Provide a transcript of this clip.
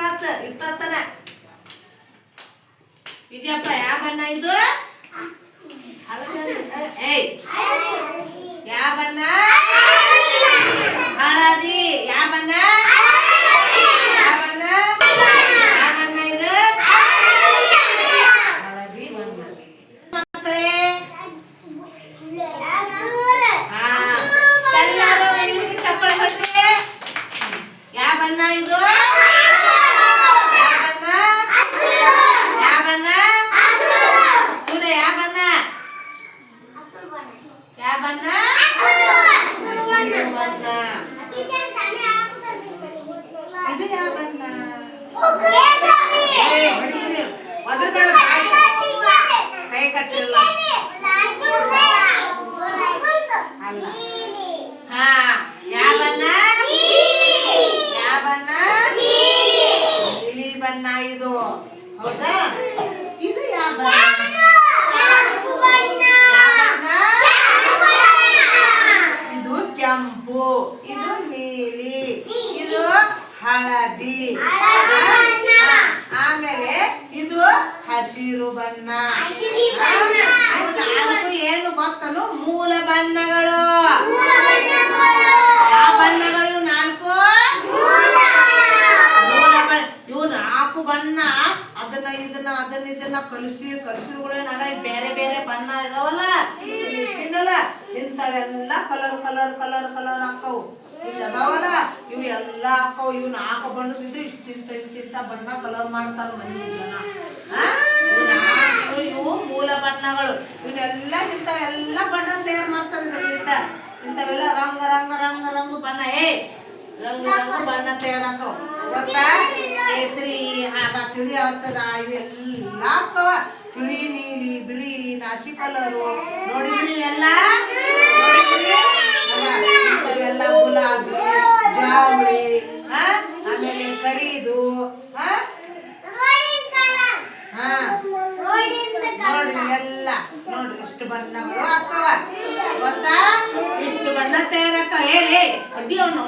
ಮತ್ತ ಇಟ್ಟತನ ವಿಜಯಪ್ಪ ಯಾವ ಬಣ್ಣ ಇದು ಏಯ್ ಯಾವ ಬಣ್ಣ ಹಳದಿ ಯಾವ ಬಣ್ಣ ಯಾವ ಬಣ್ಣ ಯಾವ ಬಣ್ಣ ಇದು ಹಳದಿ ಬಣ್ಣ ಮಕ್ಕಳೇ ಎಲ್ಲರೂ ಇವರಿಗೆ ಚಪ್ಪಳ ಹೊಟ್ಟೆ ಯಾವ ಬಣ್ಣ ಇದು ಯಾವ ಬಣ್ಣ ಯಾವ ಬಣ್ಣ ಸೂರ್ಯ ಯಾವ ಬಣ್ಣ ಯಾವ ಬಣ್ಣ ಹಸಿರು ಬಣ್ಣ ಇದು ಯಾವ ಬಣ್ಣ ಹೊಡಿತೀನಿ ಒದರ್ಬೇಡ ಕೈ ಕಟ್ಟಿಲ್ಲ ಅಲ್ಲ ಹಾ ಯಾವ ಬಣ್ಣ ಯಾವ ಬಣ್ಣ ನೀಲಿ ಬಣ್ಣ ಇದು ಹೌದಾ ಇದು ಯಾವ ಬಣ್ಣ ಇದು ಕೆಂಪು ಇದು ನೀಲಿ ಇದು ಹಳದಿ ಆಮೇಲೆ ಇದು ಹಸಿರು ಬಣ್ಣ ನಾಲ್ಕು ಏನು ಗೊತ್ತನು ಮೂಲ ಬಣ್ಣಗಳು ಯಾವ ಬಣ್ಣಗಳು ಇವು ನಾಲ್ಕು ಮೂಲ ಬಣ್ಣ ಇವು ನಾಲ್ಕು ಬಣ್ಣ ಅದನ್ನ ಕಲಿಸಿದ್ಗಳೇನಾಗ ಬೇರೆ ಬೇರೆ ಬಣ್ಣ ಇದಾವಲ್ಲ ತಿನ್ನಲ್ಲ ಇಂಥವೆಲ್ಲ ಕಲರ್ ಹಾಕವು ಅದಾವಲ್ಲ ಇವು ಎಲ್ಲ ಹಾಕವು ಇವು ನಾಲ್ಕು ಬಣ್ಣದ ಇದು ಇಷ್ಟಿಂತ ಬಣ್ಣ ಕಲರ್ ಮಾಡ್ತಾರ ಮಂದಿ ಜನ ಇವು ಮೂಲ ಬಣ್ಣಗಳು ಇವನ್ನೆಲ್ಲ ಇಂಥವೆಲ್ಲ ಬಣ್ಣ ತಯಾರು ಮಾಡ್ತಾರೆ ಇದರಿಂದ ಇಂಥವೆಲ್ಲ ರಂಗ ಬಣ್ಣ ರಂಗು ಬಣ್ಣ ತಯಾರಾಕವ ಗೊತ್ತಾ ಕೇಸರಿ ಆಗ ತಿಳಿ ಹಸರ ಇವೆಲ್ಲ ಹಾಕವ ತಿಳಿ ನೀಲಿ ಬಿಳಿ ನಾಶಿ ಕಲರು ನೋಡಿದ್ರಿ ಇವೆಲ್ಲ ಇಂಥವೆಲ್ಲ ಗುಲಾಬಿ ಜಾವಳಿ ಆಮೇಲೆ ಕರಿದು ನೋಡ್ರಿ ಎಲ್ಲ ನೋಡ್ರಿ ಇಷ್ಟು ಬಣ್ಣಗಳು ಹಾಕವ ಗೊತ್ತಾ ಇಷ್ಟು ಬಣ್ಣ ತಯಾರಾಕ ಹೇಳಿ ಅಡ್ಡಿ ಅವ್ನು